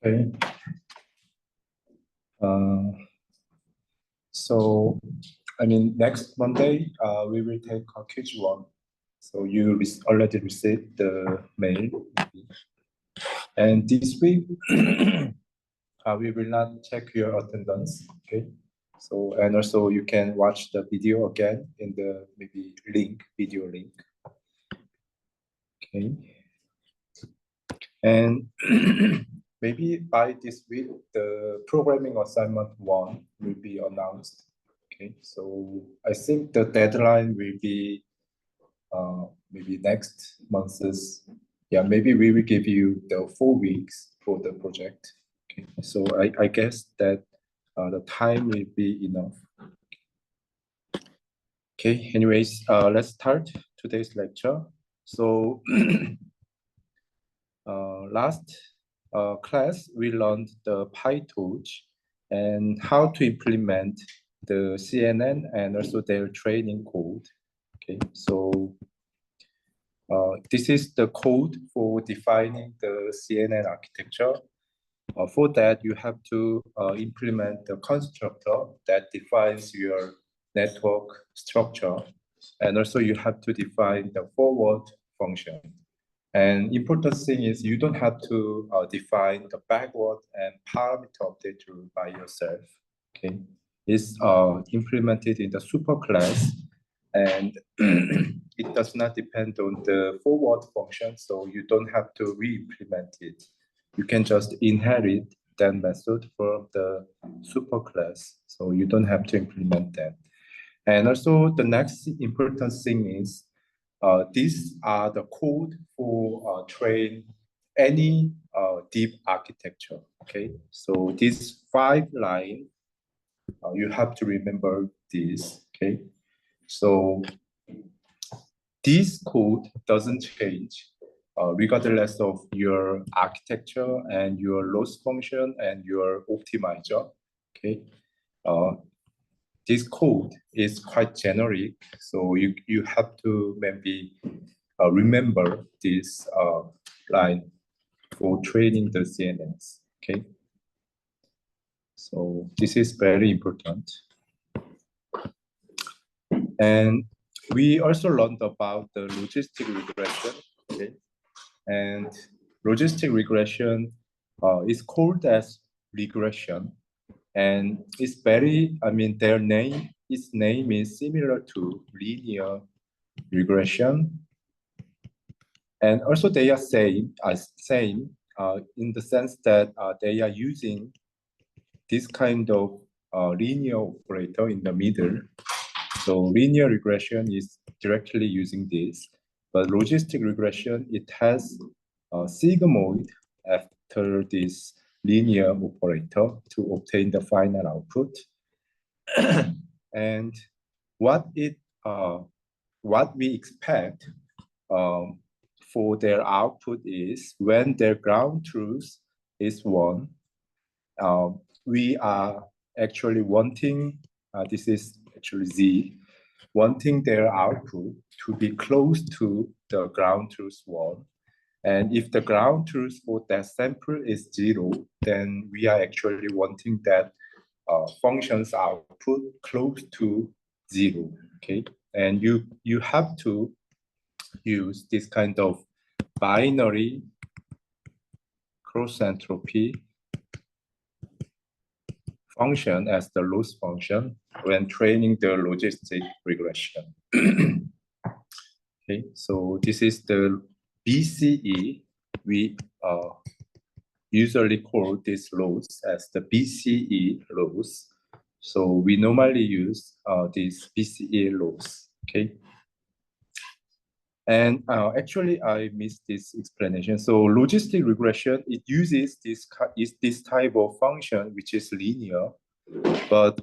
Okay. So, next Monday, we will take quiz 1. So you already received the mail. And this week, we will not check your attendance. Okay. So, and also you can watch the video again in the video link. Okay. And maybe by this week, the programming assignment 1 will be announced. Okay, so I think the deadline will be maybe next month's. Yeah, maybe we will give you the 4 weeks for the project. Okay, so I guess that the time will be enough. Okay, anyways, let's start today's lecture. So last class, we learned the PyTorch and how to implement the CNN and also their training code. Okay, so this is the code for defining the CNN architecture. For that, you have to implement the constructor that defines your network structure. And also you have to define the forward function. And important thing is you don't have to define the backward and parameter update rule by yourself. Okay, it's implemented in the superclass, and it does not depend on the forward function, so you don't have to re-implement it. You can just inherit that method from the superclass, so you don't have to implement that. And also the next important thing is these are the code for train any deep architecture. Okay, so these 5 lines, you have to remember this. Okay, so this code doesn't change regardless of your architecture and your loss function and your optimizer. Okay, this code is quite generic, so you have to maybe remember this line for training the CNNs. Okay, so this is very important. And we also learned about the logistic regression. Okay, and logistic regression is called as regression, and it's very, its name is similar to linear regression, and also they are same in the sense that they are using this kind of linear operator in the middle. So linear regression is directly using this, but logistic regression, it has a sigmoid after this linear operator to obtain the final output. And what we expect for their output is when their ground truth is 1, we are actually wanting, this is actually Z, wanting their output to be close to the ground truth 1. And if the ground truth for that sample is 0, then we are actually wanting that function's output close to 0. Okay, and you have to use this kind of binary cross entropy function as the loss function when training the logistic regression. Okay, so this is the BCE. We usually call this loss as the BCE loss. So we normally use this BCE loss. Okay. And actually, I missed this explanation. So logistic regression, it uses this type of function, which is linear. But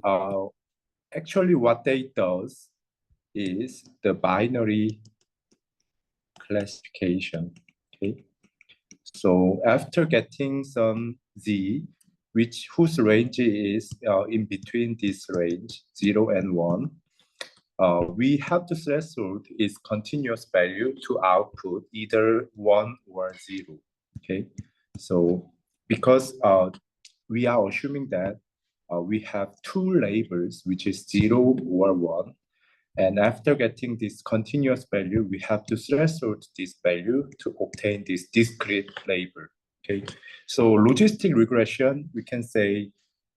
actually, what they does is the binary classification. Okay. So after getting some Z, whose range is in between this range, 0 and 1, we have the threshold is continuous value to output either 1 or 0. Okay, so because we are assuming that we have two labels, which is 0 or 1. And after getting this continuous value, we have to threshold this value to obtain this discrete label. Okay, so logistic regression, we can say,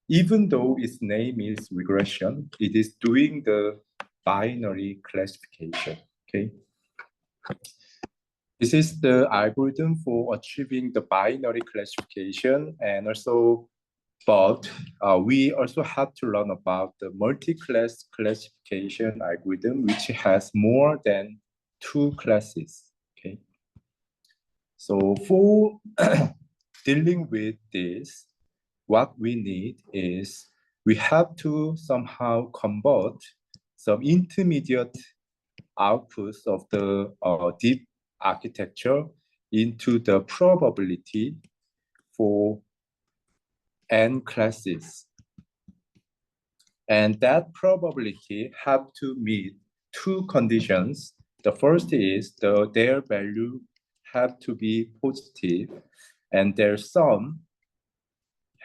even though its name is regression, it is doing the binary classification. Okay, this is the algorithm for achieving the binary classification, and also, but we also have to learn about the multi-class classification algorithm, which has more than 2 classes. Okay, so for dealing with this, what we need is we have to somehow convert some intermediate outputs of the deep architecture into the probability for n classes. And that probability have to meet 2 conditions. The first is their value have to be positive, and their sum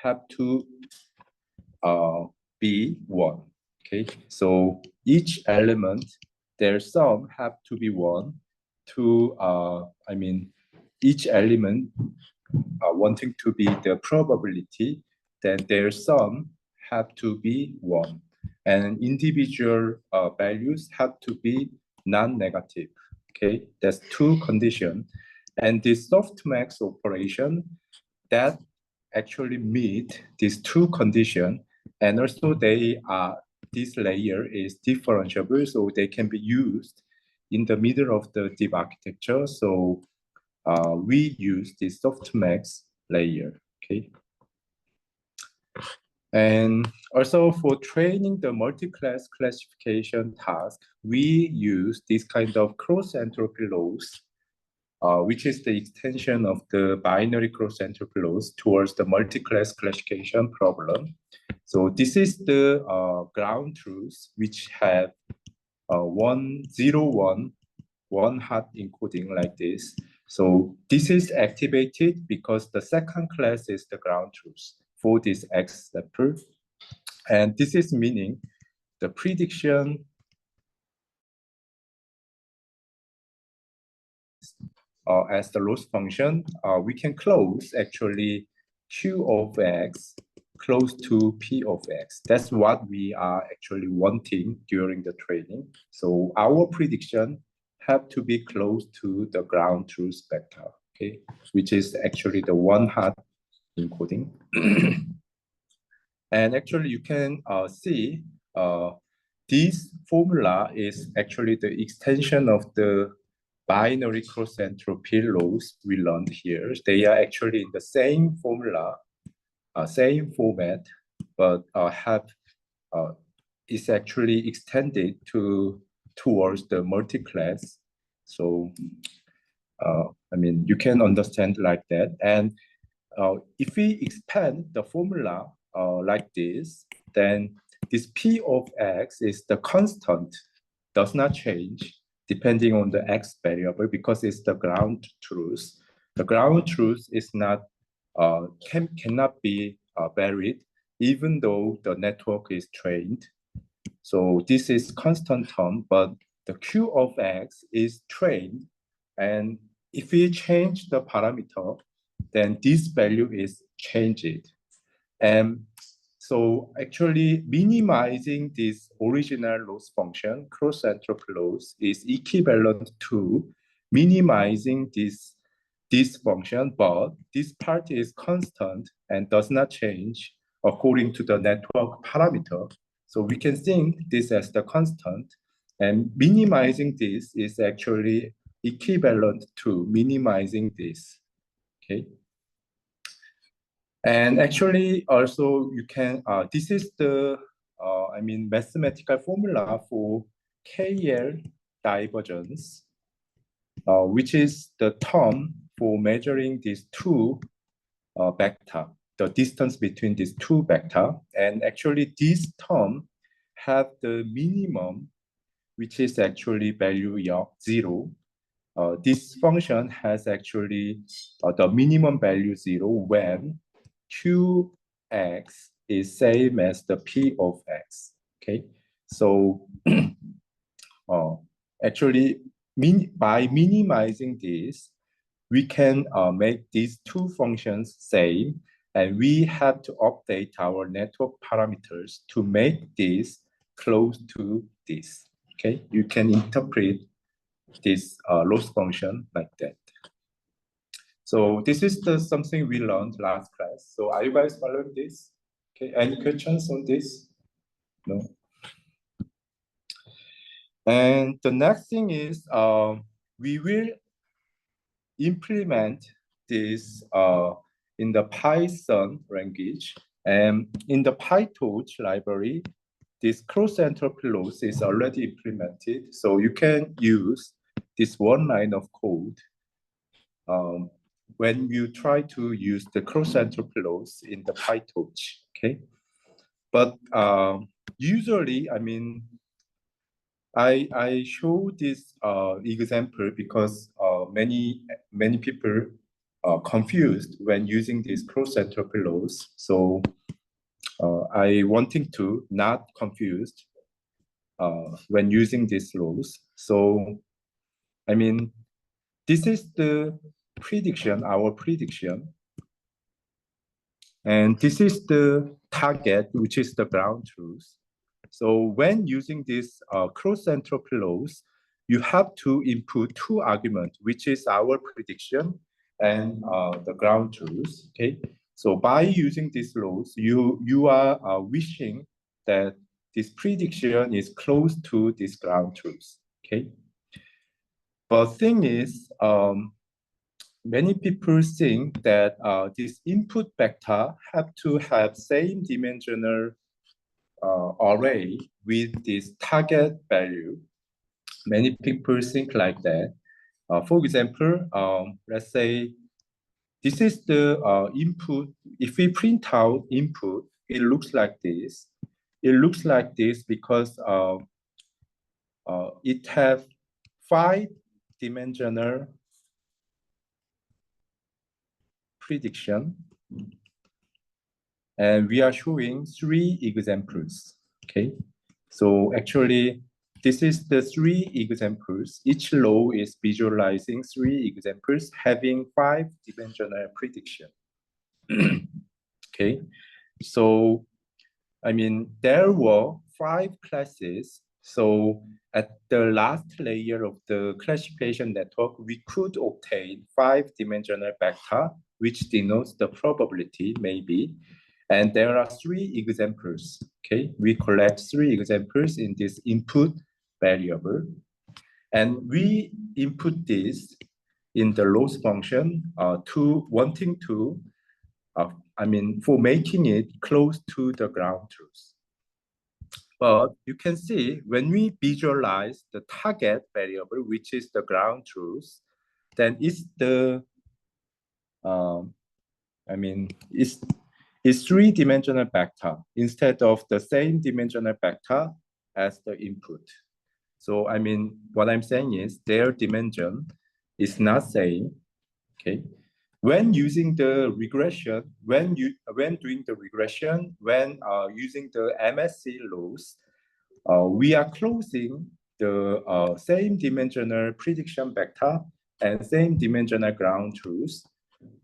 have to be 1. Okay, so each element, their sum have to be 1 to, each element wanting to be the probability, then their sum have to be 1. And individual values have to be non-negative. Okay, that's 2 conditions. And the softmax operation that actually meet these 2 conditions, and also this layer is differentiable, so they can be used in the middle of the deep architecture. So we use the softmax layer. Okay, and also for training the multi-class classification task, we use this kind of cross entropy laws, which is the extension of the binary cross entropy laws towards the multi-class classification problem. So this is the ground truth, which have 1, 0, 1, 1 hot encoding like this. So this is activated because the second class is the ground truth for this X stepper. And this is meaning the prediction as the loss function, we can close actually Q of X close to P of X. That's what we are actually wanting during the training. So our prediction have to be close to the ground truth vector, okay, which is actually the 1 hot encoding. And actually you can see this formula is actually the extension of the binary cross entropy laws we learned here. They are actually in the same formula, same format, but is actually extended towards the multi-class. So you can understand like that. And if we expand the formula like this, then this P of X is the constant, does not change depending on the X variable because it's the ground truth. The ground truth is not cannot be varied even though the network is trained. So this is constant term, but the Q of X is trained. And if we change the parameter, then this value is changed. And so actually minimizing this original loss function, cross entropy loss, is equivalent to minimizing this function, but this part is constant and does not change according to the network parameter. So we can think this as the constant, and minimizing this is actually equivalent to minimizing this, okay? And actually also you can, this is the, mathematical formula for KL divergence, which is the term for measuring these 2 vector, the distance between these 2 vector. And actually this term have the minimum, which is actually value of 0. This function has actually the minimum value 0 when Qx is same as the P of X. Okay, so actually, by minimizing this, we can make these two functions same, and we have to update our network parameters to make this close to this. Okay, you can interpret this loss function like that. So this is something we learned last class. So are you guys following this? Okay, any questions on this? No. And the next thing is we will implement this in the Python language. And in the PyTorch library, this cross-entropy loss is already implemented. So you can use this one line of code when you try to use the cross-entropy loss in the PyTorch, okay? But usually, I mean, I show this example because many people are confused when using this cross-entropy loss. So I wanting to not confused when using this loss. So I mean, this is the prediction, our prediction. And this is the target, which is the ground truth. So when using this cross-entropy loss, you have to input two arguments, which is our prediction and the ground truth. Okay. So by using this loss, you are wishing that this prediction is close to this ground truth. Okay. But thing is, many people think that this input vector have to have same dimensional array with this target value. Many people think like that. For example, let's say this is the input. If we print out input, it looks like this. It looks like this because it has 5-dimensional prediction. And we are showing 3 examples, okay? So actually, this is the 3 examples. Each row is visualizing 3 examples having 5-dimensional prediction. Okay, so I mean, there were 5 classes. So at the last layer of the classification network, we could obtain 5-dimensional vector, which denotes the probability, maybe. And there are 3 examples, okay? We collect 3 examples in this input variable. And we input this in the loss function for making it close to the ground truth. But you can see when we visualize the target variable, which is the ground truth, then it's the, it's 3-dimensional vector instead of the same dimensional vector as the input. So I mean, what I'm saying is their dimension is not same, okay? When using the regression, when doing the regression, when using the MSC loss, we are closing the same dimensional prediction vector and same dimensional ground truth.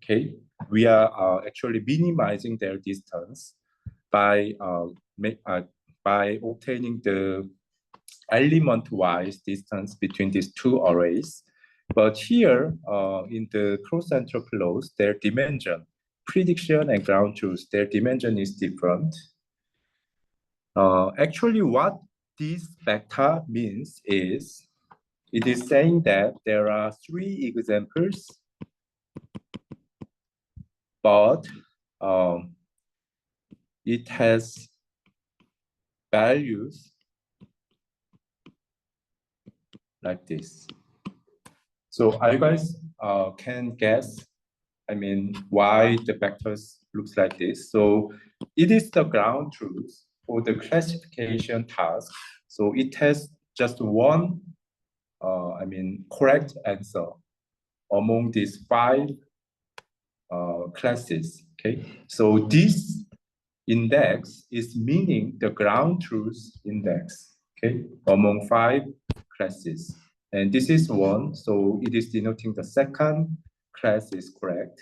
Okay, we are actually minimizing their distance by obtaining the element-wise distance between these 2 arrays. But here, in the cross-entropy loss, their dimension, prediction and ground truth, their dimension is different. Actually, what this vector means is, it is saying that there are 3 examples, but it has values like this. So you guys can guess, I mean, why the vectors looks like this. So it is the ground truth for the classification task. So it has just one, correct answer among these 5 classes. Okay, so this index is meaning the ground truth index, okay, among 5 classes. And this is 1, so it is denoting the second class is correct.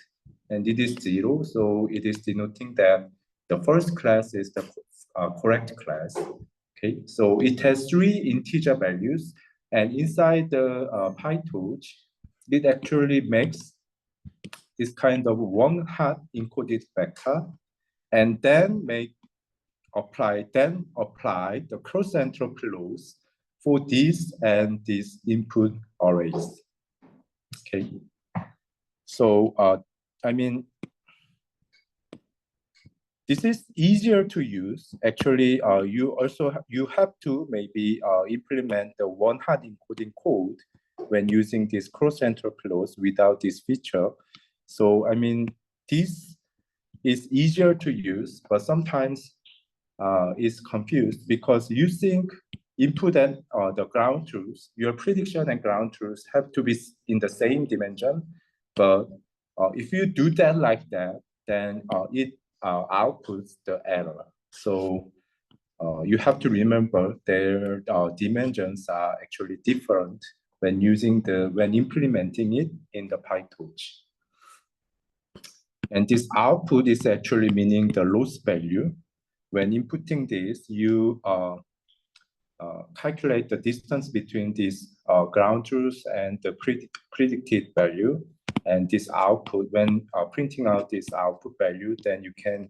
And it is 0, so it is denoting that the first class is the correct class. Okay, so it has 3 integer values, and inside the PyTorch, it actually makes this kind of one hot encoded vector, and then apply the cross entropy laws for this and this input arrays. Okay, so I mean, this is easier to use. Actually, you have to maybe implement the one hot encoding code when using this cross entropy laws without this feature. So I mean, this is easier to use, but sometimes is confused because using input and the ground truth, your prediction and ground truth have to be in the same dimension. But if you do that like that, then it outputs the error. So you have to remember their dimensions are actually different when implementing it in the PyTorch. And this output is actually meaning the loss value. When inputting this, you calculate the distance between this ground truth and the predicted value. And this output, when printing out this output value, then you can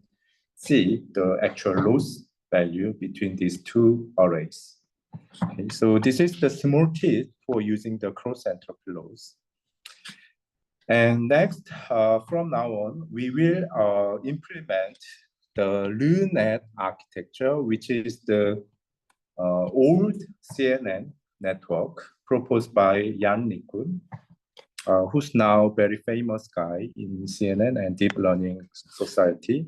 see the actual loss value between these 2 arrays. Okay, so this is the small tip for using the cross entropy laws. And next, from now on, we will implement the LUNet architecture, which is the old CNN network proposed by Jan LeCun, who's now very famous guy in CNN and deep learning society.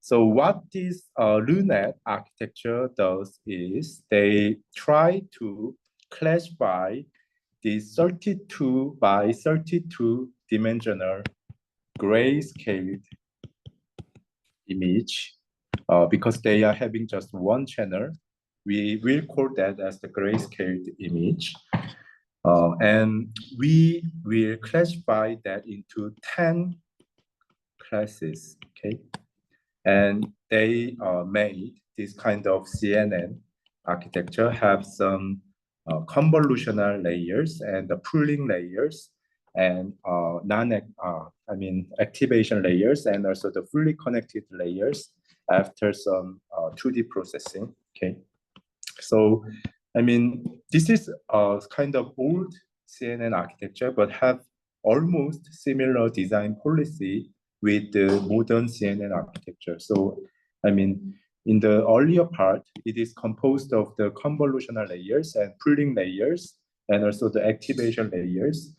So what this LUNet architecture does is they try to classify the 32 by 32 dimensional grayscale image because they are having just one channel. We will call that as the grayscale image. And we will classify that into 10 classes, okay? And they made this kind of CNN architecture have some convolutional layers and the pooling layers and activation layers and also the fully connected layers after some 2D processing, okay? So, I mean, this is a kind of old CNN architecture, but have almost similar design policy with the modern CNN architecture. So, I mean, in the earlier part, it is composed of the convolutional layers and pooling layers, and also the activation layers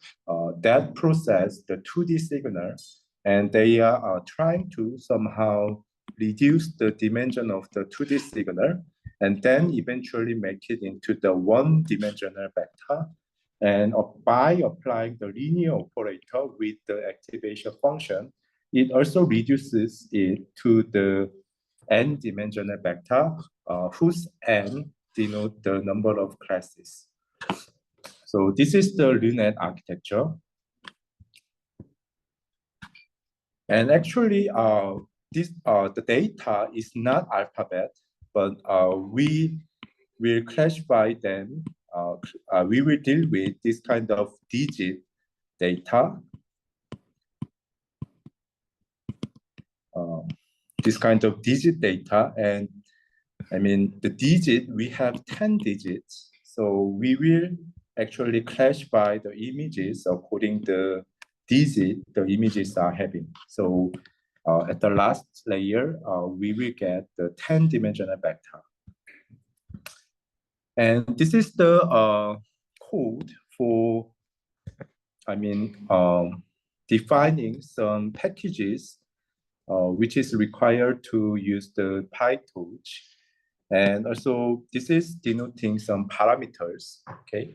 that process the 2D signal, and they are trying to somehow reduce the dimension of the 2D signal, and then eventually make it into the one-dimensional vector. And by applying the linear operator with the activation function, it also reduces it to the n-dimensional vector, whose n denote the number of classes. So this is the LUNet architecture. And actually, the data is not alphabet, but we will classify them. We will deal with this kind of digit data. This kind of digit data, and I mean the digit, we have 10 digits, so we will actually classify the images according to the digit the images are having. So at the last layer, we will get the 10-dimensional vector. And this is the code for, defining some packages which is required to use the PyTorch. And also, this is denoting some parameters, okay?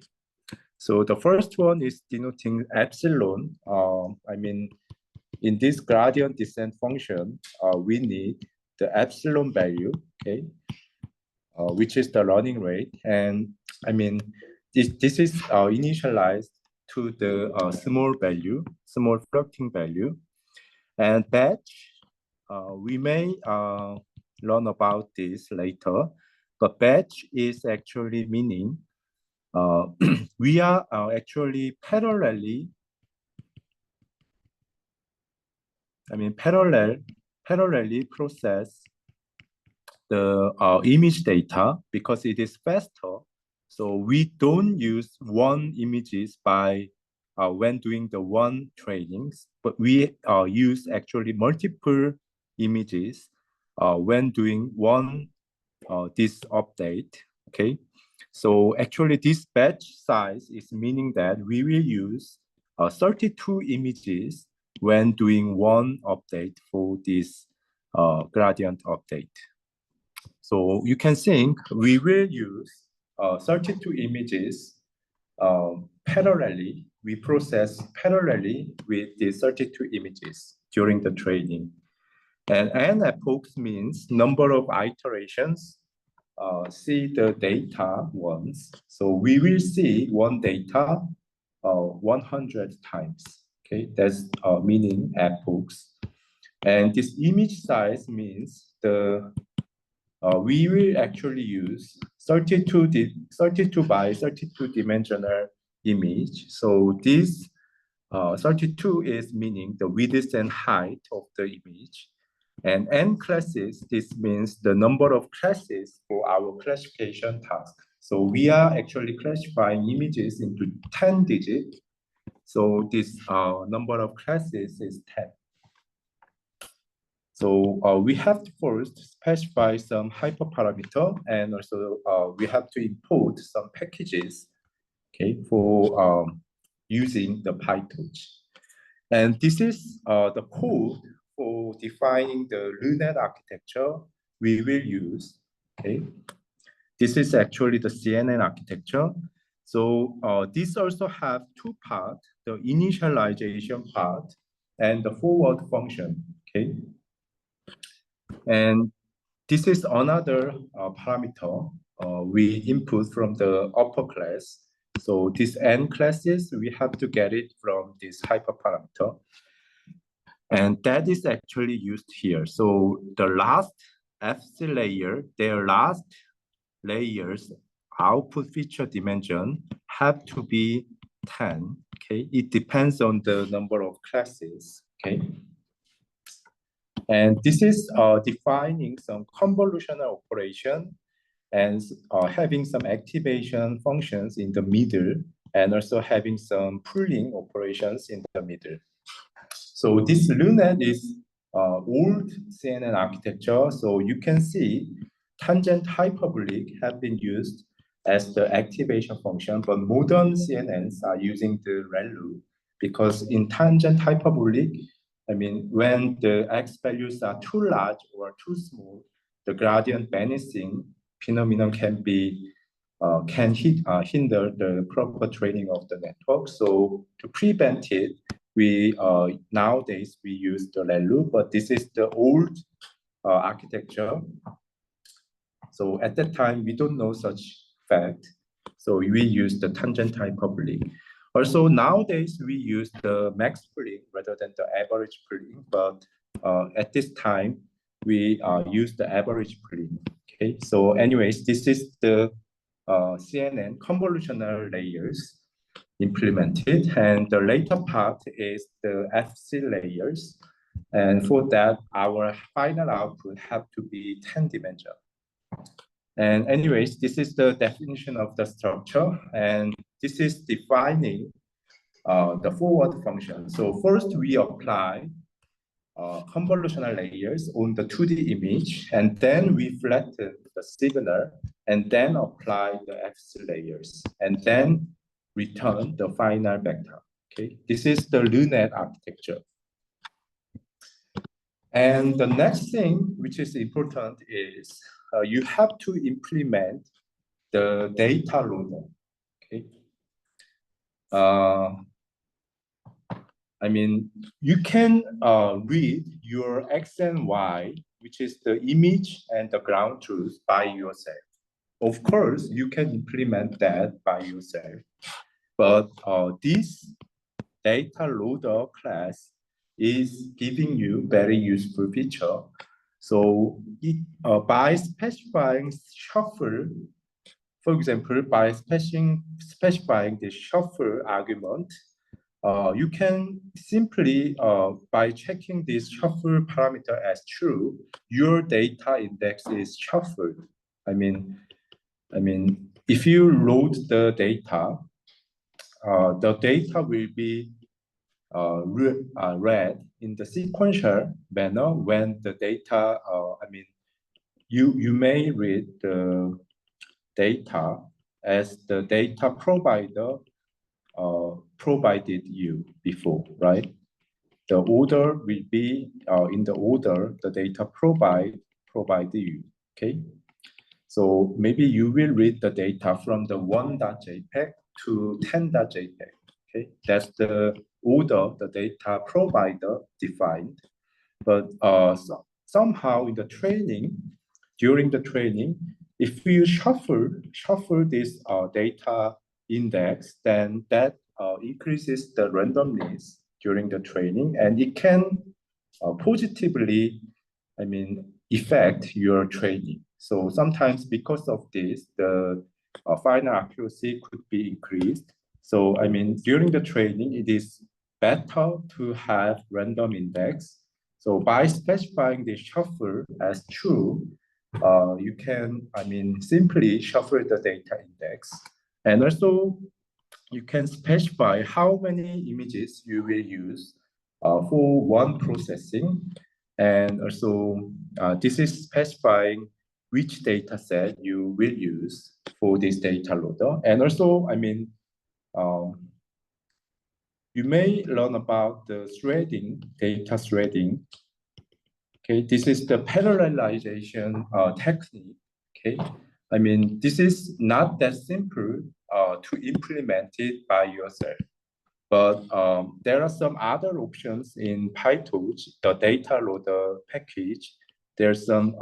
So the first one is denoting epsilon. in this gradient descent function, we need the epsilon value, okay, which is the running rate. And I mean, this is initialized to the small value, small floating value. And batch, we may learn about this later, but batch is actually meaning we are actually parallelly process the image data because it is faster. So we don't use one images by when doing the one trainings, but we use actually multiple images when doing one this update. Okay, so actually this batch size is meaning that we will use 32 images when doing one update for this gradient update. So you can think we will use 32 images parallelly. We process parallelly with the 32 images during the training. And n epochs means number of iterations. See the data once. So we will see one data 100 times. Okay, that's meaning epochs. And this image size means the we will actually use 32 by 32 dimensional image. So this 32 is meaning the width and height of the image. And n classes, this means the number of classes for our classification task. So we are actually classifying images into 10 digits. So this number of classes is 10. So we have to first specify some hyperparameter, and also we have to import some packages, okay, for using the PyTorch. And this is the code for defining the LUNET architecture we will use, okay. This is actually the CNN architecture. So this also have two parts, the initialization part and the forward function, okay. And this is another parameter we input from the upper class. So this n classes, we have to get it from this hyperparameter. And that is actually used here. So the last FC layer, their last layers output feature dimension have to be 10, okay? It depends on the number of classes, okay? And this is defining some convolutional operation and having some activation functions in the middle, and also having some pooling operations in the middle. So this LUNET is old CNN architecture. So you can see tangent hyperbolic have been used as the activation function, but modern CNNs are using the ReLU because in tangent hyperbolic, I mean, when the X values are too large or too small, the gradient vanishing phenomenon can be hinder the proper training of the network. So to prevent it, we nowadays we use the ReLU, but this is the old architecture. So at that time, we don't know such fact. So we use the tangent hyperbolic. Also, nowadays, we use the max pooling rather than the average pooling. But at this time, we use the average pooling. Okay. So anyways, this is the CNN convolutional layers implemented. And the later part is the FC layers. And for that, our final output have to be 10 dimensional. And anyways, this is the definition of the structure. And this is defining the forward function. So first we apply convolutional layers on the 2D image, and then we flatten the signal, and then apply the FC layers, and then return the final vector. Okay, this is the LUNET architecture. And the next thing which is important is you have to implement the data loader. Okay. I mean, you can read your X and Y, which is the image and the ground truth by yourself. Of course, you can implement that by yourself, but this data loader class is giving you very useful feature. So by specifying shuffle, for example, by specifying the shuffle argument, you can simply, by checking this shuffle parameter as true, your data index is shuffled. I mean, if you load the data will be read in the sequential manner when the data, you may read the data as the data provider provided you before, right? The order will be in the order the data provided you, okay? So maybe you will read the data from the 1.jpg to 10.jpg, okay? That's the order the data provider defined. But somehow in the training, during the training, if you shuffle this data index, then that increases the randomness during the training, and it can positively, affect your training. So sometimes because of this, the final accuracy could be increased. So during the training, it is better to have random index. So by specifying the shuffle as true, you can, simply shuffle the data index. And also, you can specify how many images you will use for one processing. And also, this is specifying which data set you will use for this data loader. And also, you may learn about the threading, data threading. Okay, this is the parallelization technique. Okay, this is not that simple to implement it by yourself. But there are some other options in PyTorch, the data loader package. There's some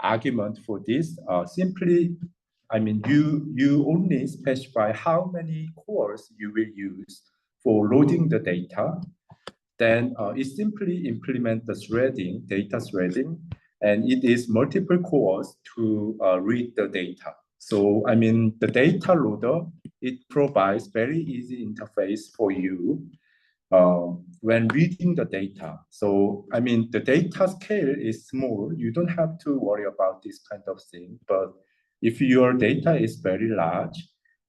argument for this. Simply, you only specify how many cores you will use for loading the data. Then it simply implement the threading, data threading, and it is multiple cores to read the data. So, the data loader, it provides very easy interface for you when reading the data. So, the data scale is small. You don't have to worry about this kind of thing. But if your data is very large,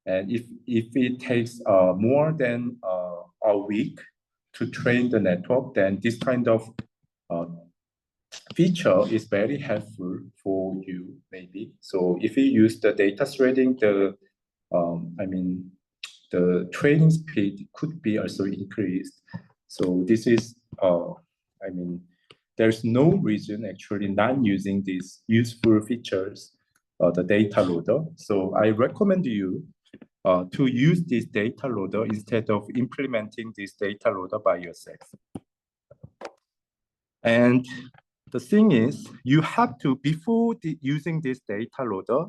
and if it takes more than a week to train the network, then this kind of feature is very helpful for you, maybe. So if you use the data threading, the training speed could be also increased. So this is, there's no reason actually not using these useful features, the data loader. So I recommend you to use this data loader instead of implementing this data loader by yourself. And the thing is, you have to, before using this data loader,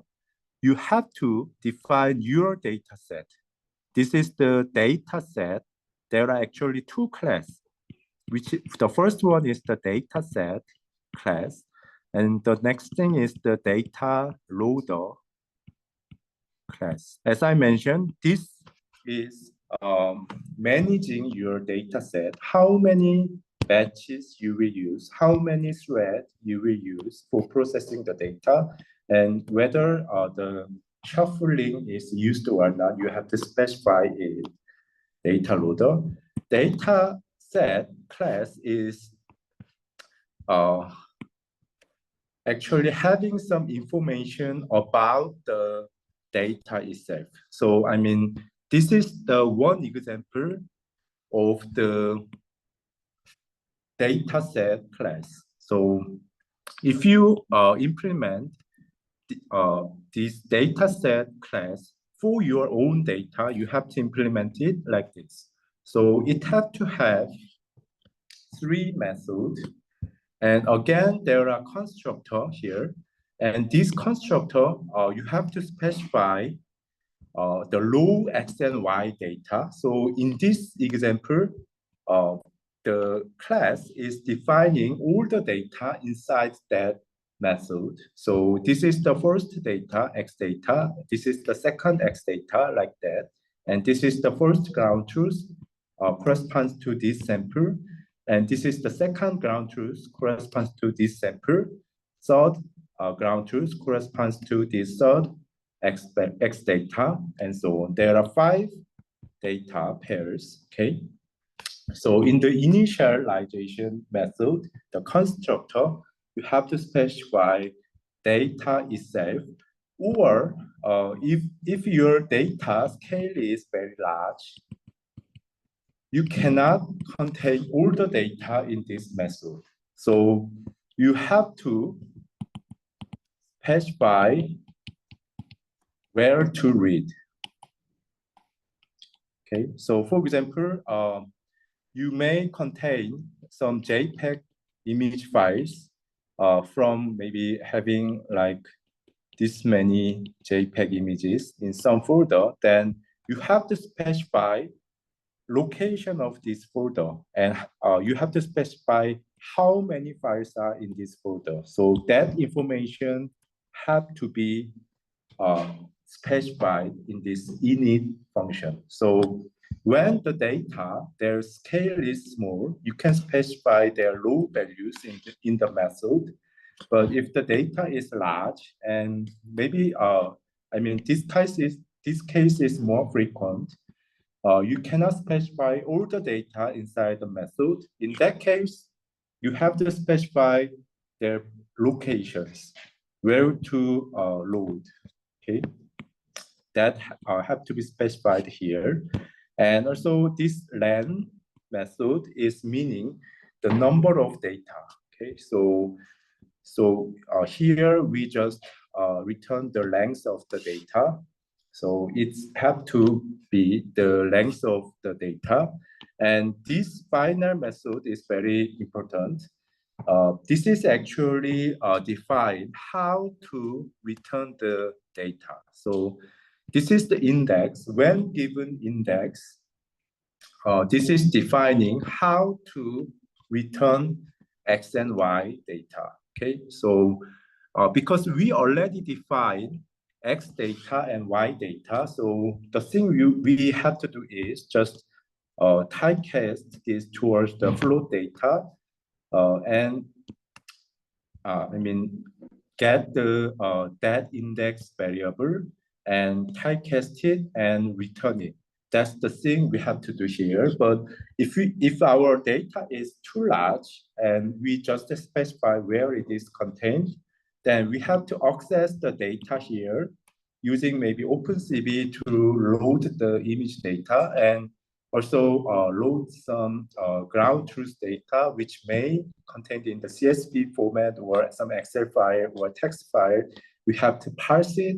you have to define your data set. This is the data set. There are actually two classes, which the first one is the data set class. And the next thing is the data loader class. As I mentioned, this is managing your data set, how many batches you will use, how many threads you will use for processing the data, and whether the shuffling is used or not, you have to specify it. Data loader. Data set class is actually having some information about the data itself. So, this is the one example of the data set class. So if you implement this data set class for your own data, you have to implement it like this. So it have to have three methods. And again, there are constructor here. And this constructor, you have to specify the raw X and Y data. So in this example, the class is defining all the data inside that method. So this is the first data, X data. This is the second X data, like that. And this is the first ground truth, corresponds to this sample. And this is the second ground truth, corresponds to this sample. Third ground truth corresponds to this third X data, and so on. There are 5 data pairs, okay? So in the initialization method, the constructor, you have to specify data itself, or if your data scale is very large, you cannot contain all the data in this method. So you have to specify where to read. Okay, so for example, you may contain some JPEG image files from maybe having like this many JPEG images in some folder. Then you have to specify location of this folder, and you have to specify how many files are in this folder. So that information have to be specified in this init function. So when the data, their scale is small, you can specify their raw values in the method. But if the data is large, and maybe, I mean, this case is more frequent, you cannot specify all the data inside the method. In that case, you have to specify their locations, where to load, okay? That have to be specified here. And also this len method is meaning the number of data, okay? So here we just return the length of the data. So it's have to be the length of the data. And this final method is very important. This is actually define how to return the data. So this is the index. When given index, this is defining how to return X and Y data. Okay, so because we already defined X data and Y data, so the thing we have to do is just typecast this towards the float data, and I mean get the that index variable and typecast it and return it. That's the thing we have to do here. But if our data is too large and we just specify where it is contained, then we have to access the data here using maybe OpenCV to load the image data, and also load some ground truth data, which may contained in the CSV format or some Excel file or text file. We have to parse it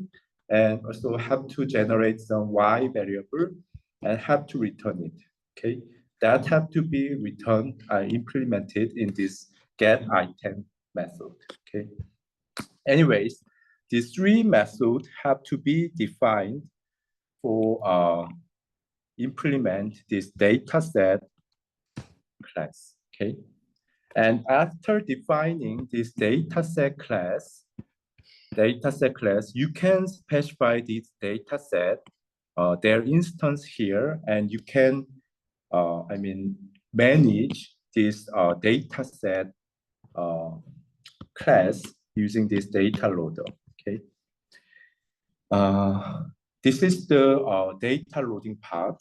and also have to generate some Y variable and have to return it, okay? That have to be returned, implemented in this get item method, okay? Anyways, these 3 methods have to be defined for implement this dataset class, okay? And after defining this dataset class, you can specify this dataset, their instance here, and you can, I mean, manage this dataset class using this data loader, okay? This is the data loading part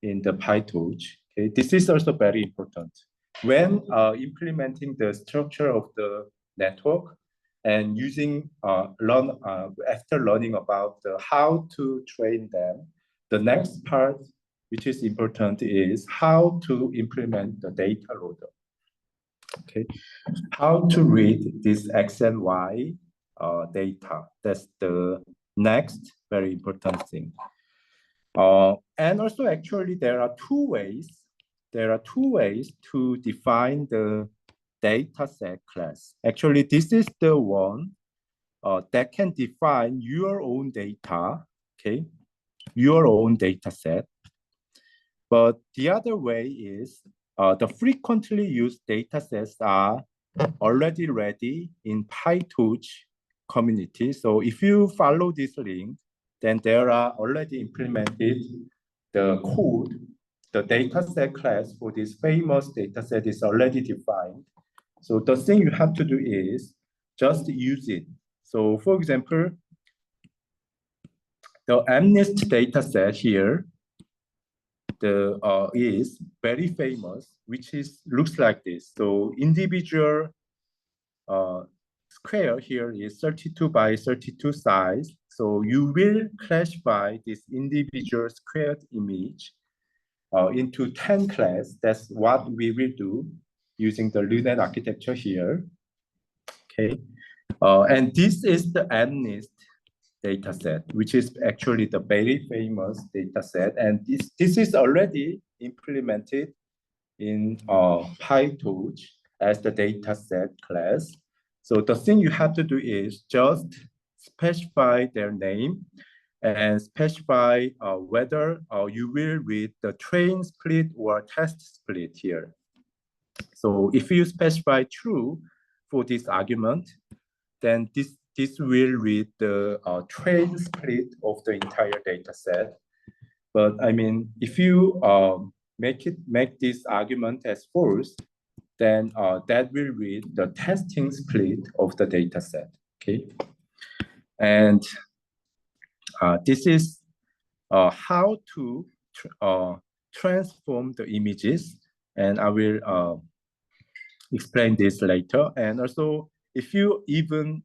in the PyTorch, okay? This is also very important. When implementing the structure of the network and using after learning about how to train them, the next part, which is important, is how to implement the data loader. Okay, how to read this X and Y data. That's the next very important thing. And also, actually, there are two ways. There are two ways to define the dataset class. Actually, this is the one that can define your own data, okay, your own data set. But the other way is the frequently used data sets are already ready in PyTorch community. So if you follow this link, then there are already implemented the code, the dataset class for this famous dataset is already defined. So the thing you have to do is just use it. So for example, the MNIST dataset here, the is very famous, which is looks like this. So individual square here is 32 by 32 size. So you will classify this individual squared image into 10 class. That's what we will do using the LUNET architecture here. Okay, and this is the MNIST dataset, which is actually the very famous dataset, and this is already implemented in PyTorch as the dataset class. So the thing you have to do is just specify their name and specify whether you will read the train split or test split here. So if you specify true for this argument, then this will read the train split of the entire data set. But I mean, if you make this argument as false, then that will read the testing split of the data set, okay? And this is how to transform the images, and I will explain this later. And also, if you even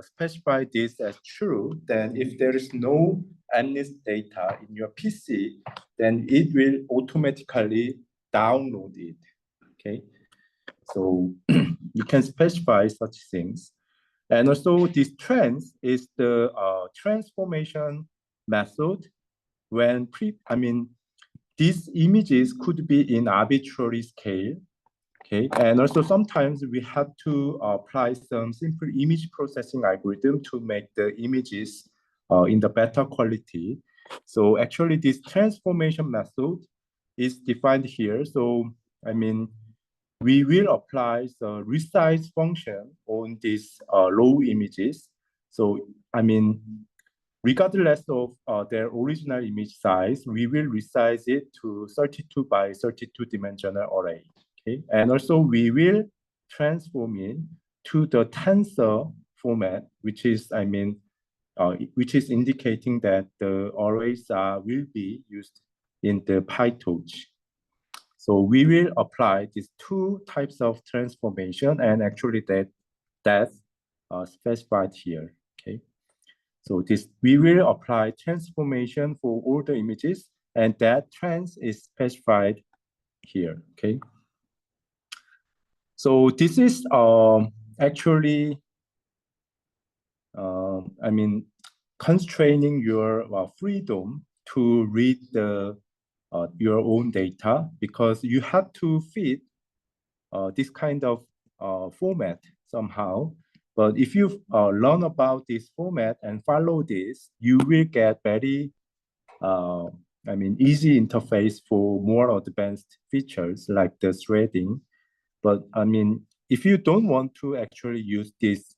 specify this as true, then if there is no MNIST data in your PC, then it will automatically download it, okay? So you can specify such things. And also this trans is the transformation method when these images could be in arbitrary scale. Okay, and also sometimes we have to apply some simple image processing algorithm to make the images in the better quality. So actually this transformation method is defined here. So I mean, we will apply the resize function on these raw images. So I mean, regardless of their original image size, we will resize it to 32 by 32 dimensional array. Okay, and also we will transform it to the tensor format, which is which is indicating that the arrays will be used in the PyTorch. So we will apply these two types of transformation, and actually that's specified here. Okay, so we will apply transformation for all the images, and that trans is specified here. Okay. So this is actually, constraining your freedom to read your own data, because you have to fit this kind of format somehow. But if you learn about this format and follow this, you will get very easy interface for more advanced features like the threading. But I mean, if you don't want to actually use this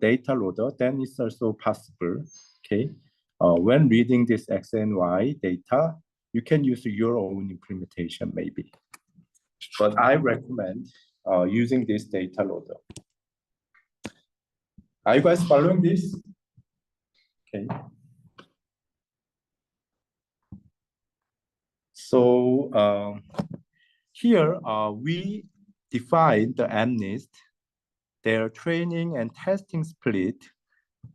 data loader, then it's also possible, okay? When reading this X and Y data, you can use your own implementation maybe. But I recommend using this data loader. Are you guys following this? Okay. So here we define the MNIST, their training and testing split.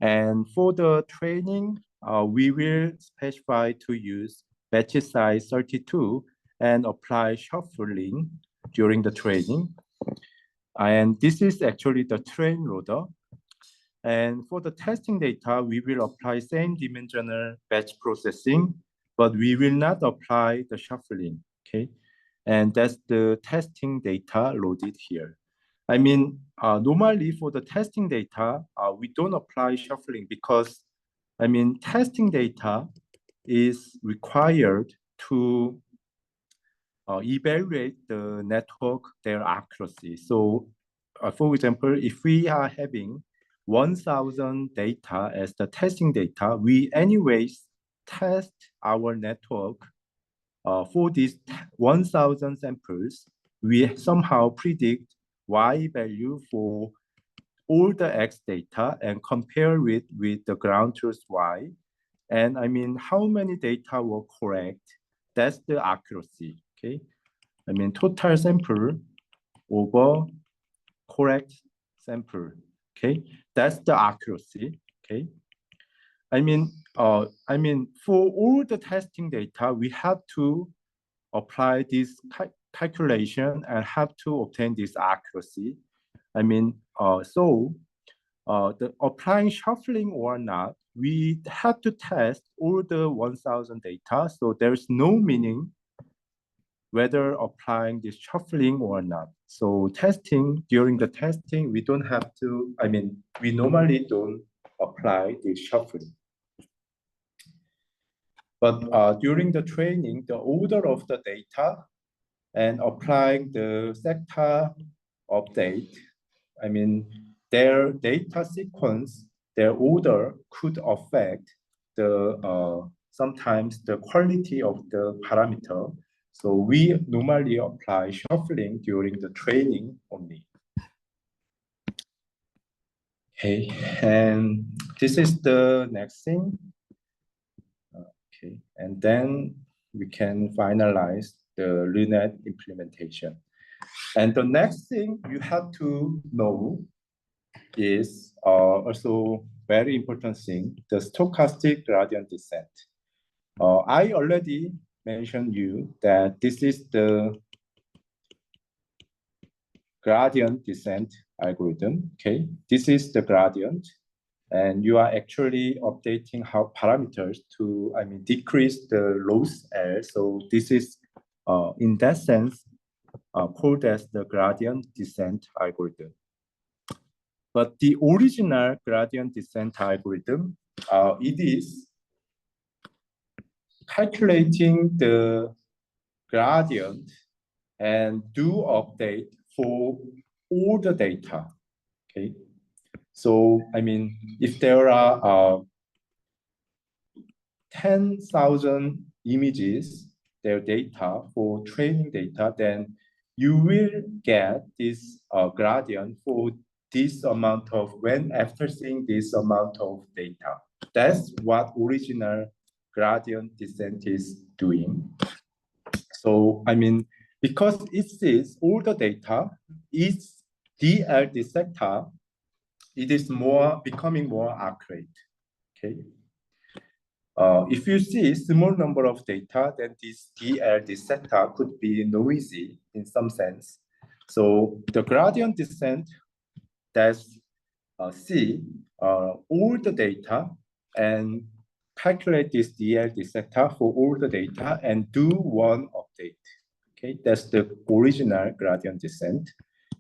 And for the training, we will specify to use batch size 32 and apply shuffling during the training. And this is actually the train loader. And for the testing data, we will apply same dimensional batch processing but we will not apply the shuffling, okay? And that's the testing data loaded here. I mean, normally for the testing data, we don't apply shuffling because, I mean, testing data is required to evaluate the network, their accuracy. So for example, if we are having 1,000 data as the testing data, we anyways test our network for these 1,000 samples. We somehow predict Y value for all the X data and compare it with the ground truth Y. And I mean, how many data were correct? That's the accuracy, okay? I mean, total sample over correct sample, okay? That's the accuracy, okay? I mean, for all the testing data, we have to apply this calculation and have to obtain this accuracy. I mean, the applying shuffling or not, we have to test all the 1,000 data. So there's no meaning whether applying this shuffling or not. So during the testing, we don't have to, I mean, we normally don't apply this shuffling. But during the training, the order of the data and applying the sector update, I mean, their data sequence, their order could affect sometimes the quality of the parameter. So we normally apply shuffling during the training only. Okay, and this is the next thing. Okay, and then we can finalize the LUNET implementation. And the next thing you have to know is also very important thing, the stochastic gradient descent. I already mentioned you that this is the gradient descent algorithm, okay? This is the gradient, and you are actually updating how parameters to, I mean, decrease the loss L. So this is, in that sense, called as the gradient descent algorithm. But the original gradient descent algorithm, it is calculating the gradient and do update for all the data, okay? So, I mean, if there are 10,000 images, their data for training data, then you will get this gradient for this amount of, when after seeing this amount of data. That's what original gradient descent is doing. So, I mean, because it sees all the data, its DL dissector, it is becoming more accurate, okay? If you see small number of data, then this DL dissector could be noisy in some sense. So the gradient descent does see all the data and calculate this DL dissector for all the data and do one update. Okay, that's the original gradient descent.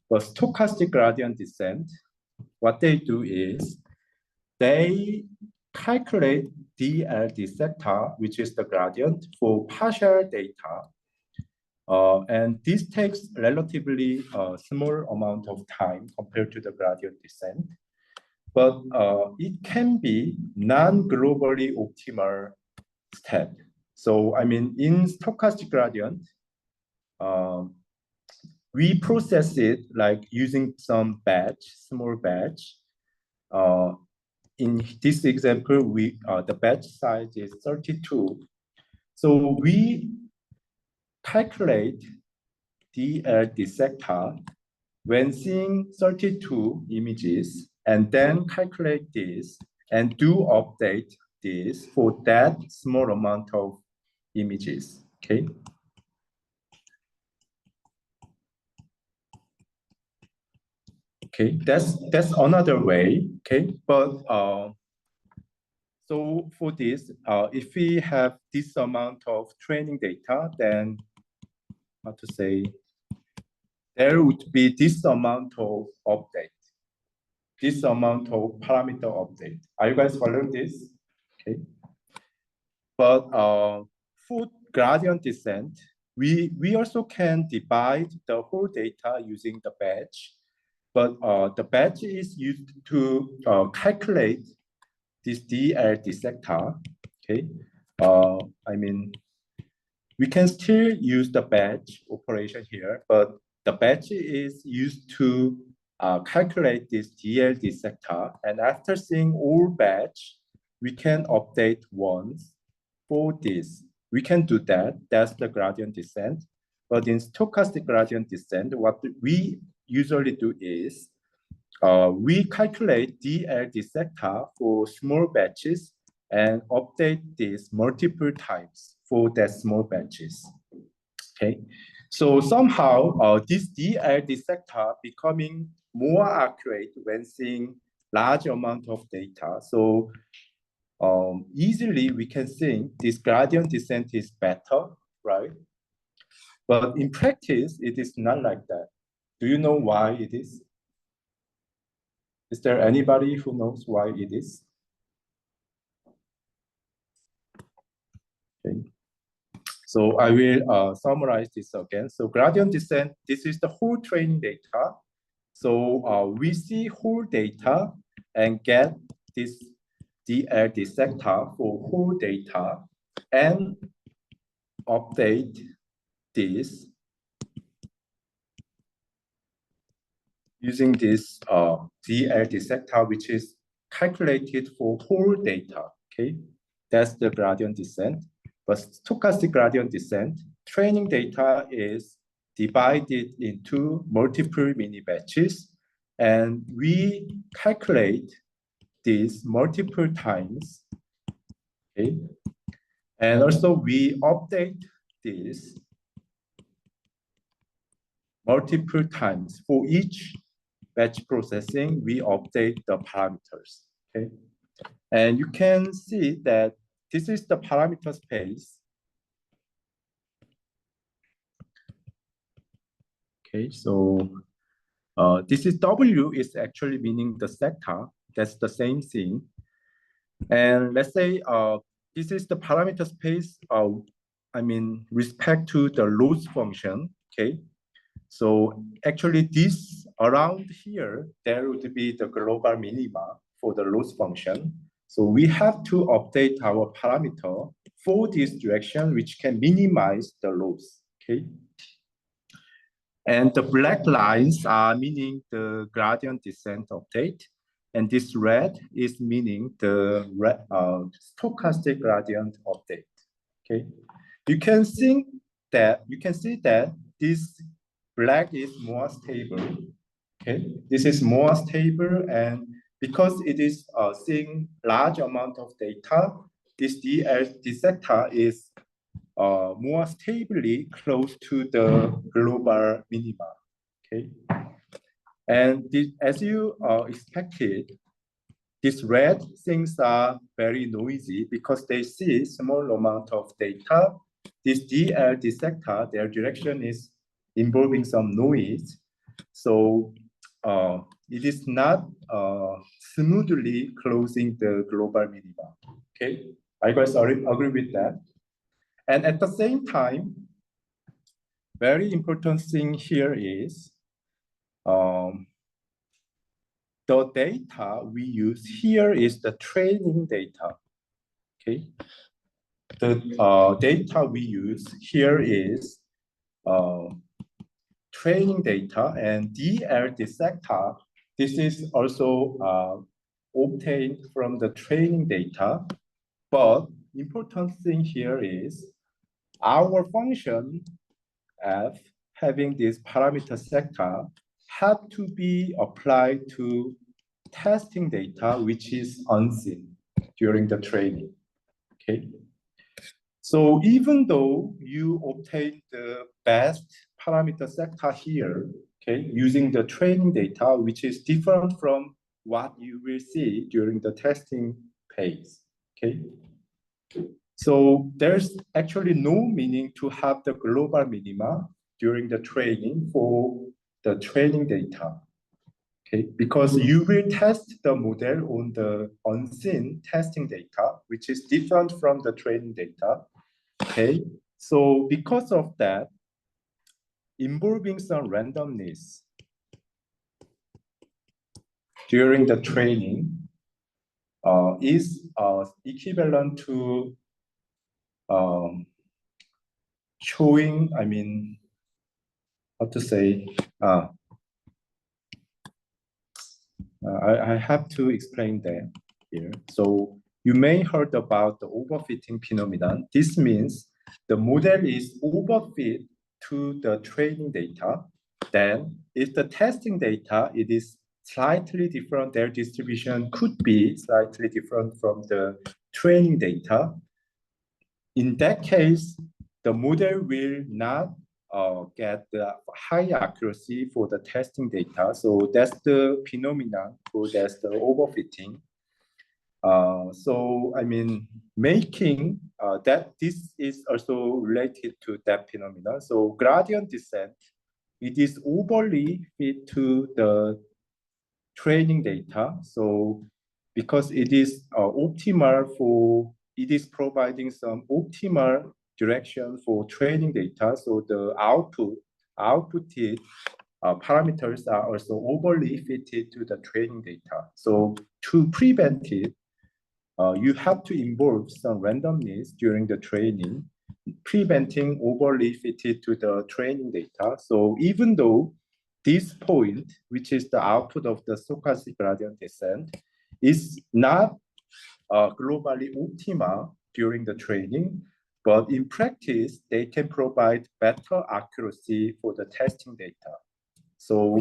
But stochastic gradient descent, what they do is they calculate DL dissector, which is the gradient, for partial data. And this takes relatively small amount of time compared to the gradient descent. But it can be non-globally optimal step. So, I mean, in stochastic gradient, we process it like using some small batch. In this example, the batch size is 32. So we calculate the dissector when seeing 32 images, and then calculate this and do update this for that small amount of images, okay? Okay, that's another way, okay? But So for this, if we have this amount of training data, then how to say, there would be this amount of update, this amount of parameter update. Are you guys following this? Okay. But for gradient descent, we also can divide the whole data using the batch. But the batch is used to calculate this DL dissector. Okay. I mean, we can still use the batch operation here, but the batch is used to calculate this DL dissector. And after seeing all batch, we can update once for this. We can do that. That's the gradient descent. But in stochastic gradient descent, what we usually do is we calculate DL dissector for small batches and update this multiple times for that small batches. Okay, so somehow this DL dissector becoming more accurate when seeing large amount of data. So easily we can think this gradient descent is better, right? But in practice, it is not like that. Do you know why it is? Is there anybody who knows why it is? Okay. So I will summarize this again. So gradient descent, this is the whole training data. So we see whole data and get this DL dissector for whole data and update this using this DL dissector, which is calculated for whole data. Okay, that's the gradient descent. But stochastic gradient descent, training data is divided into multiple mini batches, and we calculate this multiple times. Okay, and also we update this multiple times. For each batch processing, we update the parameters. Okay, and you can see that this is the parameter space. Okay, so this is W is actually meaning the sector. That's the same thing. And let's say this is the parameter space. I mean, respect to the loss function. Okay, so actually this around here, there would be the global minima for the loss function. So we have to update our parameter for this direction, which can minimize the loss. Okay. And the black lines are meaning the gradient descent update. And this red is meaning the stochastic gradient update. Okay. You can see that this black is more stable. Okay. This is more stable, and because it is seeing large amount of data, this DL dissector is more stably close to the global minima. Okay, and this, as you expected, these red things are very noisy because they see small amount of data. This DL dissector, their direction is involving some noise, so it is not smoothly closing the global minima. Okay, I guys agree with that. And at the same time, very important thing here is the data we use here is the training data. Okay, the data we use here is training data, and DL dissector. This is also obtained from the training data. But important thing here is our function f having this parameter sector have to be applied to testing data, which is unseen during the training. Okay. So even though you obtain the best parameter sector here, okay, using the training data, which is different from what you will see during the testing phase. Okay. So there's actually no meaning to have the global minima during the training for the training data. Okay, because you will test the model on the unseen testing data, which is different from the training data. Okay, so because of that, involving some randomness during the training is equivalent to showing, I mean, how to say, I have to explain that here. So you may heard about the overfitting phenomenon. This means the model is overfit to the training data. Then if the testing data, it is slightly different, their distribution could be slightly different from the training data. In that case, the model will not get the high accuracy for the testing data. So that's the phenomenon, or that's the overfitting. So I mean, making that this is also related to that phenomenon. So gradient descent, it is overly fit to the training data. So because it is optimal for, it is providing some optimal direction for training data. So the outputted parameters are also overly fitted to the training data. So to prevent it, you have to involve some randomness during the training, preventing overly fitted to the training data. So even though this point, which is the output of the stochastic gradient descent, is not globally optimal during the training, but in practice, they can provide better accuracy for the testing data. So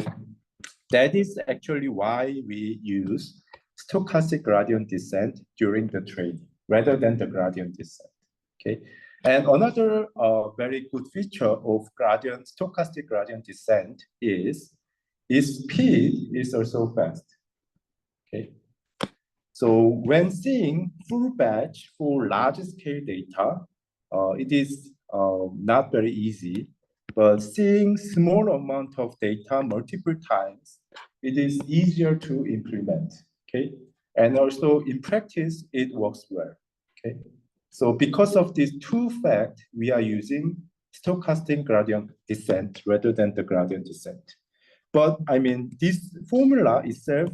that is actually why we use stochastic gradient descent during the training rather than the gradient descent. Okay, and another very good feature of stochastic gradient descent is its speed is also fast. Okay, so when seeing full batch for large scale data, it is not very easy, but seeing small amount of data multiple times, it is easier to implement. Okay, and also in practice, it works well. Okay, so because of these two facts, we are using stochastic gradient descent rather than the gradient descent. But I mean, this formula itself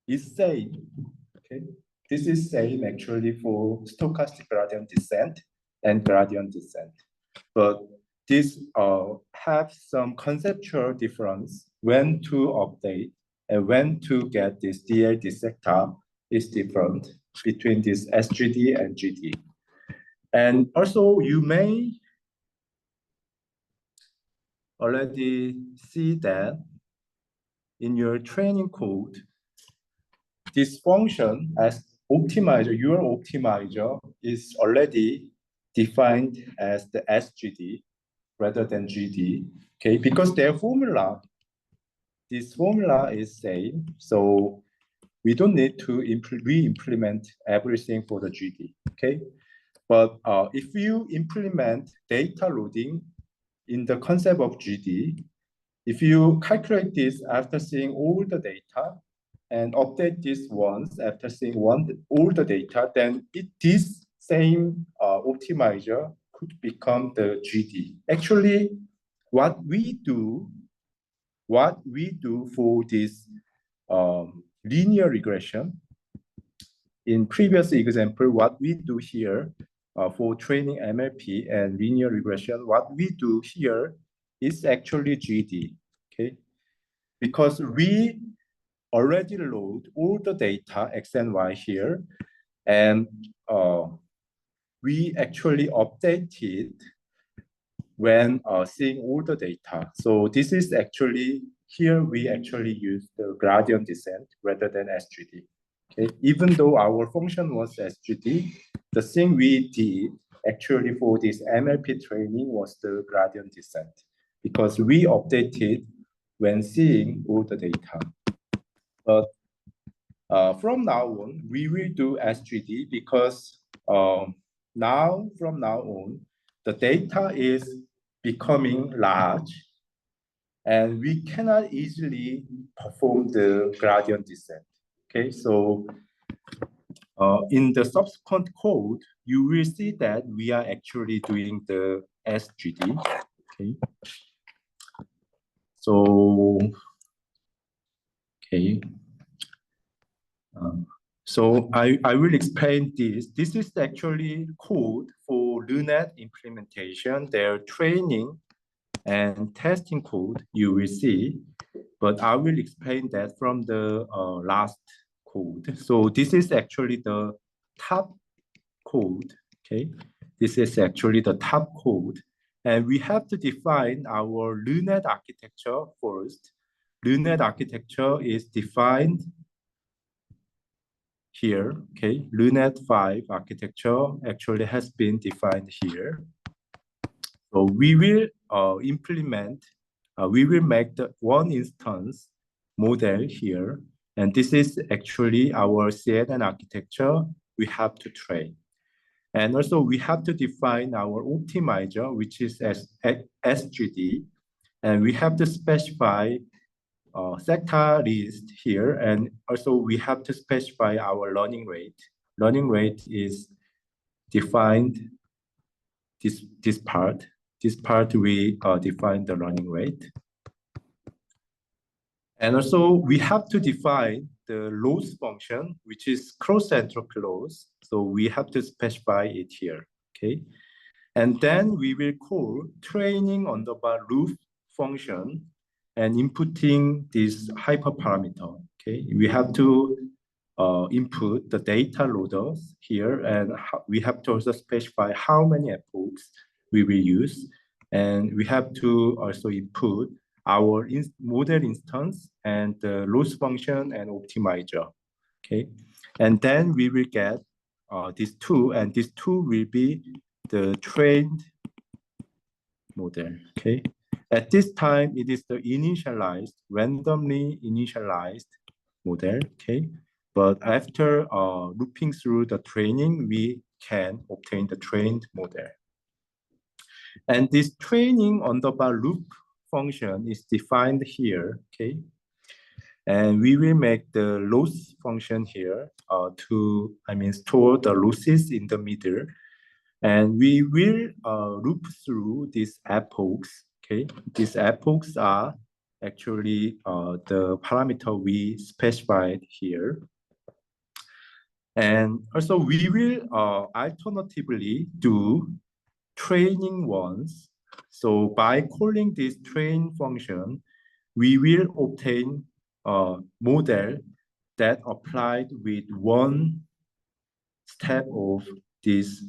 is same. Okay, this is same actually for stochastic gradient descent and gradient descent, but this have some conceptual difference when to update and when to get this DL dissector is different between this SGD and GD. And also you may already see that in your training code, this function as optimizer, your optimizer is already defined as the SGD rather than GD, okay? Because their formula, this formula is same, so we don't need to re-implement everything for the GD, okay? But if you implement data loading in the concept of GD, if you calculate this after seeing all the data and update this once after seeing all the data, then this same optimizer could become the GD. Actually, what we do for this linear regression, in previous example, what we do here for training MLP and linear regression, what we do here is actually GD, okay? Because we already load all the data X and Y here, and we actually update it when seeing all the data. So this is actually, here we actually use the gradient descent rather than SGD. Okay, even though our function was SGD, the thing we did actually for this MLP training was the gradient descent, because we updated when seeing all the data. But From now on, we will do SGD because from now on, the data is becoming large and we cannot easily perform the gradient descent. Okay, so in the subsequent code, you will see that we are actually doing the SGD. Okay, so okay. So I will explain this. This is actually code for LUNET implementation, their training and testing code you will see, but I will explain that from the last code. So this is actually the top code, okay? This is actually the top code. And we have to define our LUNET architecture first. LUNET architecture is defined here, okay? LUNET 5 architecture actually has been defined here. So we will we will make the one instance model here. And this is actually our CNN architecture we have to train. And also we have to define our optimizer, which is SGD. And we have to specify sector list here. And also we have to specify our learning rate. Learning rate is defined this part. This part we define the learning rate. And also we have to define the loss function, which is cross entropy loss. So we have to specify it here, okay? And then we will call training on the loop function and inputting this hyperparameter, okay? We have to input the data loaders here, and we have to also specify how many epochs we will use. And we have to also input our model instance and the loss function and optimizer, okay? And then we will get these two, and these two will be the trained model, okay? At this time, it is the initialized, randomly initialized model, okay? But after looping through the training, we can obtain the trained model. And this training on the loop function is defined here, okay? And we will make the loss function here to store the losses in the middle. And we will loop through these epochs, okay? These epochs are actually the parameter we specified here. And also we will alternatively do training once. So by calling this train function, we will obtain a model that applied with one step of this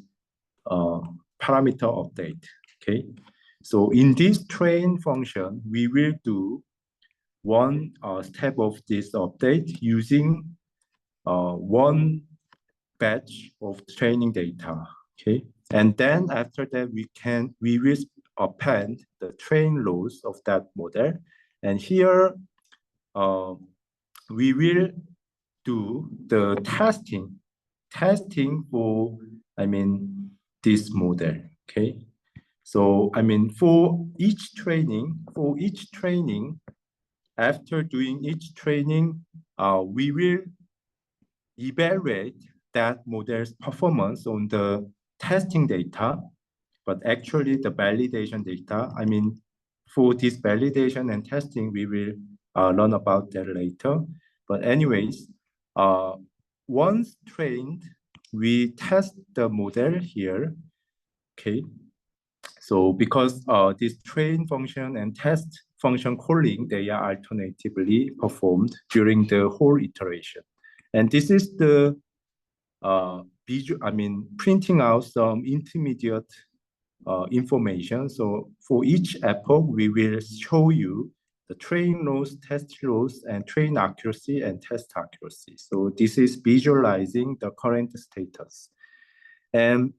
parameter update, okay? So in this train function, we will do one step of this update using one batch of training data, okay? And then after that, we will append the train loss of that model. And here, we will do the testing for, this model, okay? So, for each training, after doing each training, we will evaluate that model's performance on the testing data, but actually the validation data, for this validation and testing, we will learn about that later. But anyways, once trained, we test the model here, okay? So because this train function and test function calling, they are alternatively performed during the whole iteration. And this is the printing out some intermediate information. So for each epoch, we will show you the train loss, test loss, and train accuracy and test accuracy. So this is visualizing the current status. And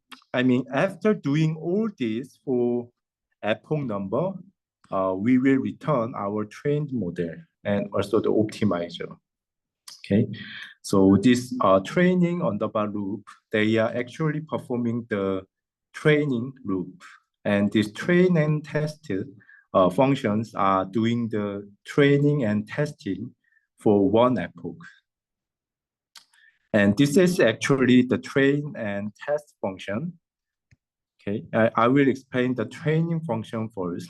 after doing all this for epoch number, we will return our trained model and also the optimizer. Okay, so this training underbar loop, they are actually performing the training loop, and this train and tested functions are doing the training and testing for one epoch. And this is actually the train and test function. Okay, I will explain the training function first.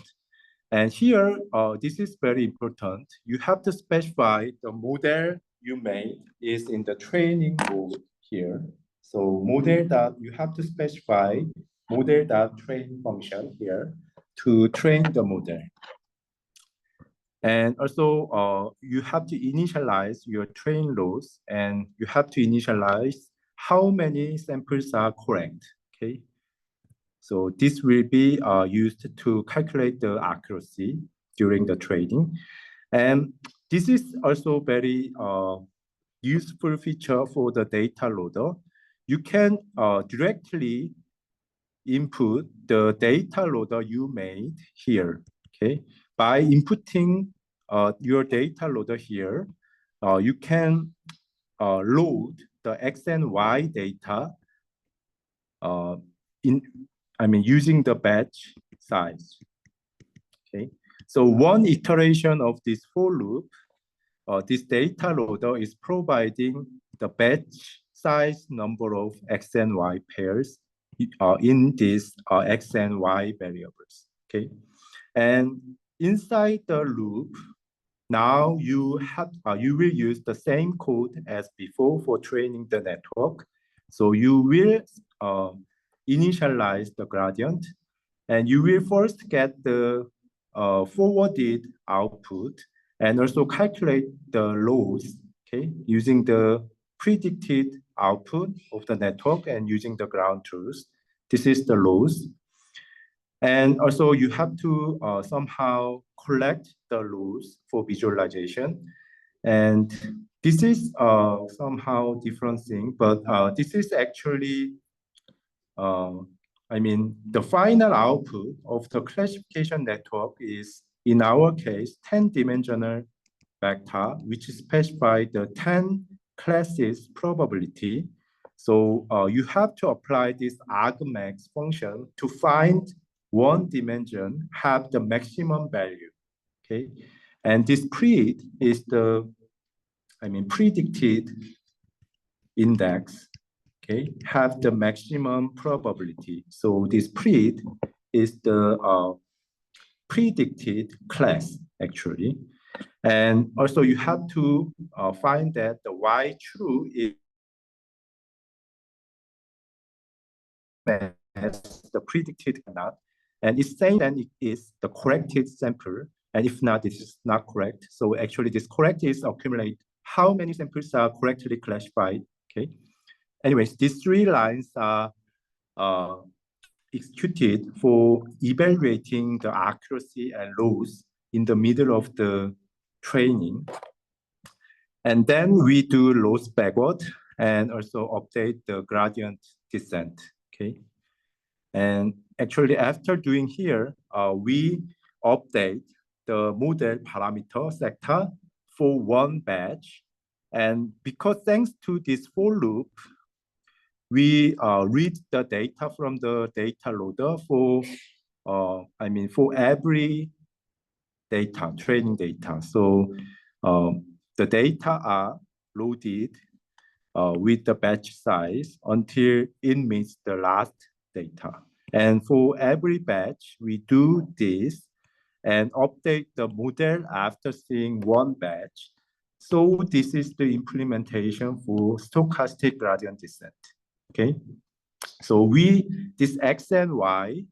And here, this is very important. You have to specify the model you made is in the training mode here. So you have to specify model.train function here to train the model. And also, you have to initialize your train loss, and you have to initialize how many samples are correct, okay? So this will be used to calculate the accuracy during the training. And this is also very useful feature for the data loader. You can directly input the data loader you made here, okay? By inputting your data loader here, you can load the X and Y data using the batch size, okay? So one iteration of this for loop, this data loader is providing the batch size number of X and Y pairs in these X and Y variables, okay? And inside the loop, now you will use the same code as before for training the network. So you will initialize the gradient, and you will first get the forwarded output and also calculate the loss, okay, using the predicted output of the network and using the ground truth. This is the loss. And also you have to somehow collect the loss for visualization. And this is somehow different thing, but this is actually, the final output of the classification network is, in our case, 10-dimensional vector, which specifies the 10 classes probability. So you have to apply this argmax function to find one dimension have the maximum value, okay? And this pred is the, predicted index, okay, have the maximum probability. So this pred is the predicted class, actually. And also you have to find that the Y true is the predicted cannot. And it's saying that it is the corrected sample. And if not, this is not correct. So actually this correct is accumulate how many samples are correctly classified, okay? Anyways, these three lines are executed for evaluating the accuracy and loss in the middle of the training. And then we do loss backward and also update the gradient descent, okay? And actually after doing here, we update the model parameter sector for one batch. And because thanks to this for loop, we read the data from the data loader for every data, training data. So the data are loaded with the batch size until it meets the last data. And for every batch, we do this and update the model after seeing one batch. So this is the implementation for stochastic gradient descent, okay? So this X and Y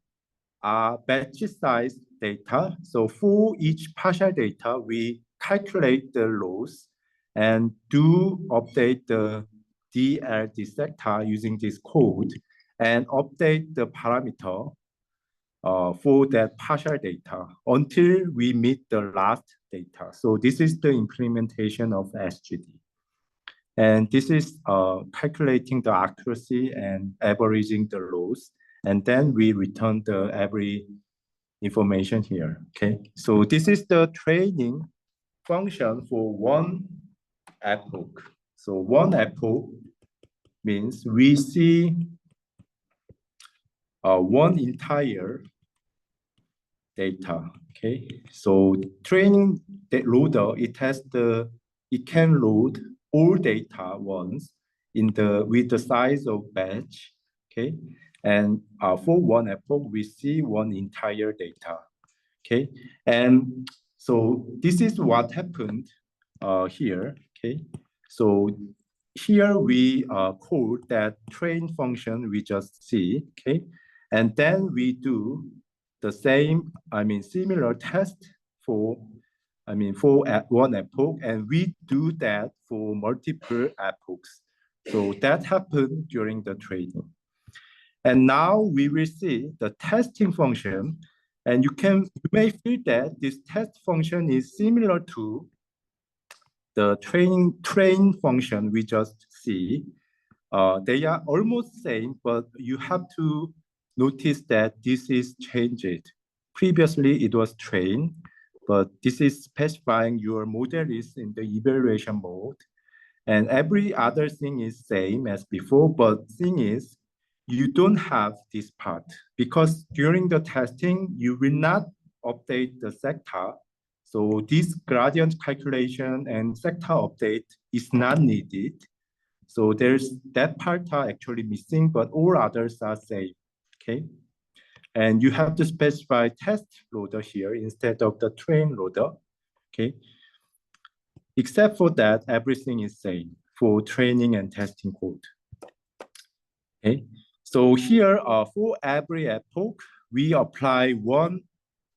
are batch size data. So for each partial data, we calculate the loss and do update the DL dissector using this code and update the parameter for that partial data until we meet the last data. So this is the implementation of SGD. And this is calculating the accuracy and averaging the loss. And then we return the every information here, okay? So this is the training function for one epoch. So one epoch means we see one entire data. Okay, so training the loader, it can load all data once with the size of batch. Okay, and for one epoch we see one entire data. Okay, and so this is what happened here. Okay, so here we call that train function we just see. Okay, and then we do the same, similar test for, for one epoch, and we do that for multiple epochs. So that happened during the training. And now we will see the testing function, and you may feel that this test function is similar to the train function we just see. They are almost same, but you have to notice that this is changed. Previously, it was train, but this is specifying your model is in the evaluation mode. And every other thing is same as before, but thing is, you don't have this part because during the testing, you will not update the sector. So this gradient calculation and sector update is not needed. So there's that part are actually missing, but all others are same, okay? And you have to specify test loader here instead of the train loader, okay? Except for that, everything is same for training and testing code, okay? So here, for every epoch, we apply one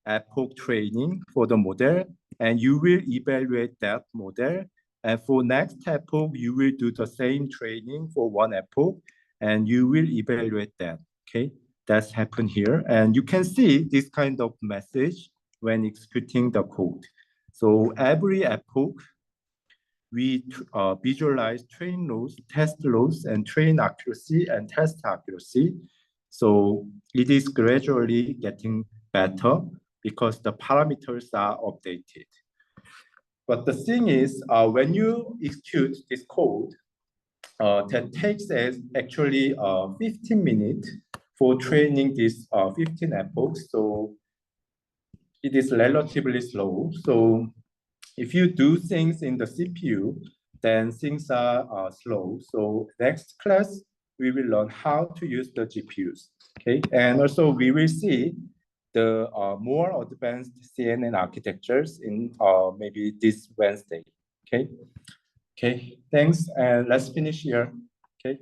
epoch training for the model, and you will evaluate that model. And for next epoch, you will do the same training for one epoch, and you will evaluate that, okay? That's happened here. And you can see this kind of message when executing the code. So every epoch, we visualize train loads, test loads, and train accuracy and test accuracy. So it is gradually getting better because the parameters are updated. But the thing is, when you execute this code, that takes us actually 15 minutes for training this 15 epochs. So it is relatively slow. So if you do things in the CPU, then things are slow. So next class, we will learn how to use the GPUs, okay? And also we will see the more advanced CNN architectures in maybe this Wednesday, okay? Okay, thanks, and let's finish here, okay?